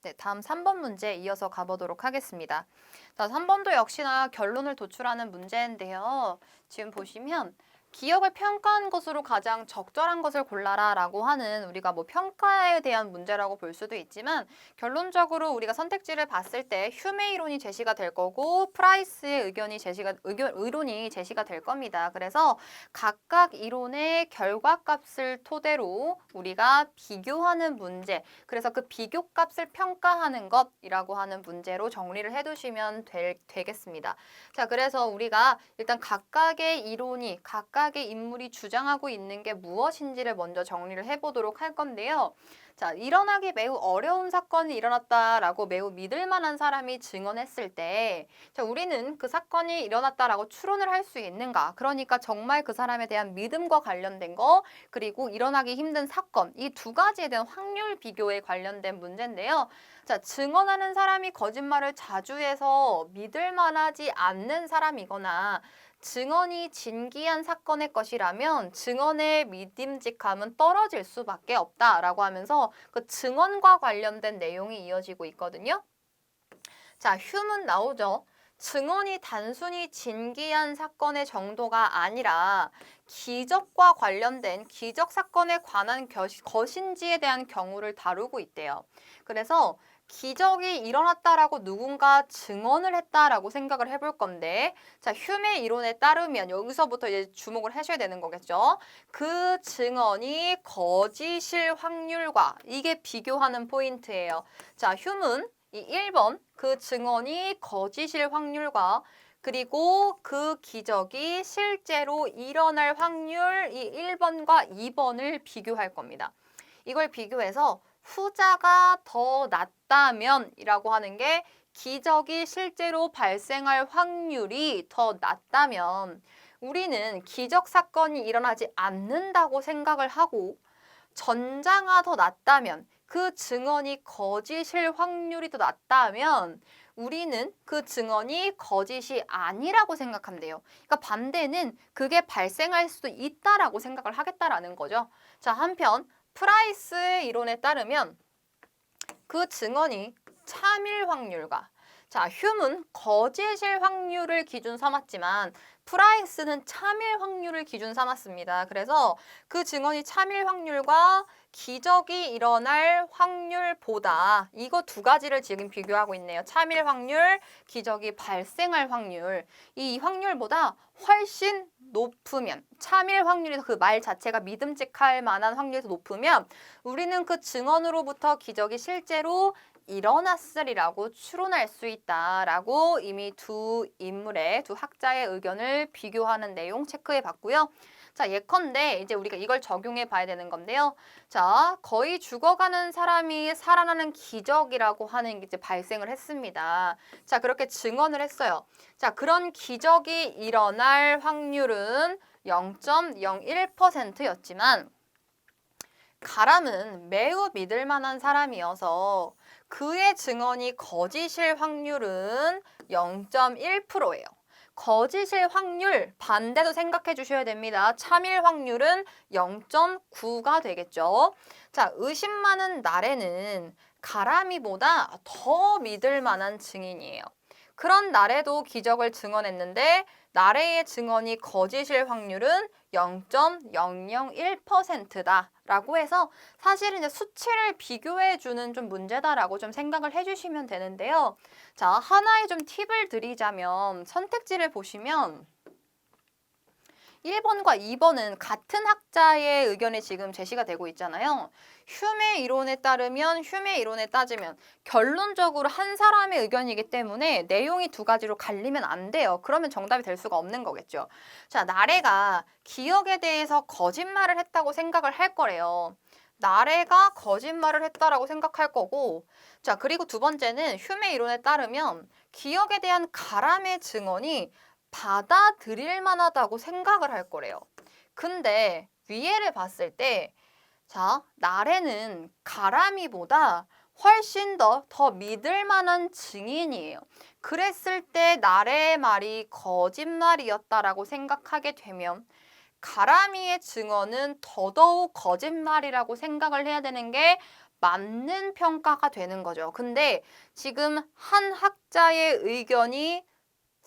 네, 다음 3번 문제 이어서 가보도록 하겠습니다. 자, 3번도 역시나 결론을 도출하는 문제인데요. 지금 보시면 기억을 평가한 것으로 가장 적절한 것을 골라라 라고 하는 우리가 뭐 평가에 대한 문제라고 볼 수도 있지만 결론적으로 우리가 선택지를 봤을 때 휴메 이론이 제시가 될 거고 프라이스의 의론이 제시가 될 겁니다. 그래서 각각 이론의 결과값을 토대로 우리가 비교하는 문제, 그래서 그 비교값을 평가하는 것이라고 하는 문제로 정리를 해두시면 되겠습니다. 자, 그래서 우리가 일단 각각의 이론이, 각각의 인물이 주장하고 있는 게 무엇인지를 먼저 정리를 해보도록 할 건데요. 자, 일어나기 매우 어려운 사건이 일어났다라고 매우 믿을 만한 사람이 증언했을 때, 자, 우리는 그 사건이 일어났다라고 추론을 할 수 있는가? 그러니까 정말 그 사람에 대한 믿음과 관련된 거, 그리고 일어나기 힘든 사건, 이 두 가지에 대한 확률 비교에 관련된 문제인데요. 자, 증언하는 사람이 거짓말을 자주 해서 믿을 만하지 않는 사람이거나 증언이 진기한 사건의 것이라면 증언의 믿음직함은 떨어질 수밖에 없다라고 하면서 그 증언과 관련된 내용이 이어지고 있거든요. 자, 휴문 나오죠. 증언이 단순히 진기한 사건의 정도가 아니라 기적과 관련된 기적 사건에 관한 것인지에 대한 경우를 다루고 있대요. 그래서 기적이 일어났다라고 누군가 증언을 했다라고 생각을 해볼 건데, 자, 휴메 이론에 따르면 여기서부터 이제 주목을 하셔야 되는 거겠죠. 그 증언이 거짓일 확률과 이게 비교하는 포인트예요. 자, 휴문 이 1번 그 증언이 거짓일 확률과 그리고 그 기적이 실제로 일어날 확률 이 1번과 2번을 비교할 겁니다. 이걸 비교해서 후자가 더 낫다면 이라고 하는 게 기적이 실제로 발생할 확률이 더 낮다면 우리는 기적 사건이 일어나지 않는다고 생각을 하고 전자가 더 낮다면 그 증언이 거짓일 확률이 더 낮다면 우리는 그 증언이 거짓이 아니라고 생각한대요. 그러니까 반대는 그게 발생할 수도 있다라고 생각을 하겠다라는 거죠. 자, 한편 프라이스의 이론에 따르면 그 증언이 참일 확률과 자, 휴문 거짓일 확률을 기준 삼았지만 프라이스는 참일 확률을 기준 삼았습니다. 그래서 그 증언이 참일 확률과 기적이 일어날 확률보다 이거 두 가지를 지금 비교하고 있네요. 참일 확률, 기적이 발생할 확률. 이 확률보다 훨씬 높으면 참일 확률이 그 말 자체가 믿음직할 만한 확률이 더 높으면 우리는 그 증언으로부터 기적이 실제로 일어났으리라고 추론할 수 있다라고 이미 두 인물의 두 학자의 의견을 비교하는 내용 체크해 봤고요. 자, 예컨대 이제 우리가 이걸 적용해 봐야 되는 건데요. 자, 거의 죽어가는 사람이 살아나는 기적이라고 하는 게 이제 발생을 했습니다. 자, 그렇게 증언을 했어요. 자, 그런 기적이 일어날 확률은 0.01%였지만 가람은 매우 믿을 만한 사람이어서 그의 증언이 거짓일 확률은 0.1%예요. 거짓일 확률 반대도 생각해 주셔야 됩니다. 참일 확률은 0.9가 되겠죠. 자, 의심 많은 나래는 가람이보다 더 믿을 만한 증인이에요. 그런 나래도 기적을 증언했는데 나래의 증언이 거짓일 확률은 0.001%다 라고 해서 사실은 이제 수치를 비교해 주는 좀 문제다라고 좀 생각을 해주시면 되는데요. 자, 하나의 좀 팁을 드리자면 선택지를 보시면 1번과 2번은 같은 학자의 의견이 지금 제시가 되고 있잖아요. 휴메 이론에 따지면 결론적으로 한 사람의 의견이기 때문에 내용이 두 가지로 갈리면 안 돼요. 그러면 정답이 될 수가 없는 거겠죠. 자, 나래가 기억에 대해서 거짓말을 했다고 생각을 할 거래요. 나래가 거짓말을 했다라고 생각할 거고, 자, 그리고 두 번째는 휴메 이론에 따르면 기억에 대한 가람의 증언이 받아들일 만하다고 생각을 할 거래요. 근데 위에를 봤을 때, 자, 나래는 가람이보다 훨씬 더 믿을 만한 증인이에요. 그랬을 때 나래의 말이 거짓말이었다라고 생각하게 되면 가람이의 증언은 더더욱 거짓말이라고 생각을 해야 되는 게 맞는 평가가 되는 거죠. 근데 지금 한 학자의 의견이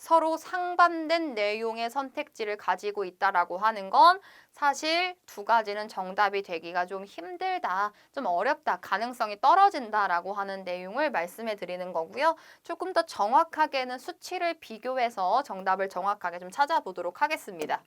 서로 상반된 내용의 선택지를 가지고 있다라고 하는 건 사실 두 가지는 정답이 되기가 좀 힘들다, 좀 어렵다, 가능성이 떨어진다라고 하는 내용을 말씀해 드리는 거고요. 조금 더 정확하게는 수치를 비교해서 정답을 정확하게 좀 찾아보도록 하겠습니다.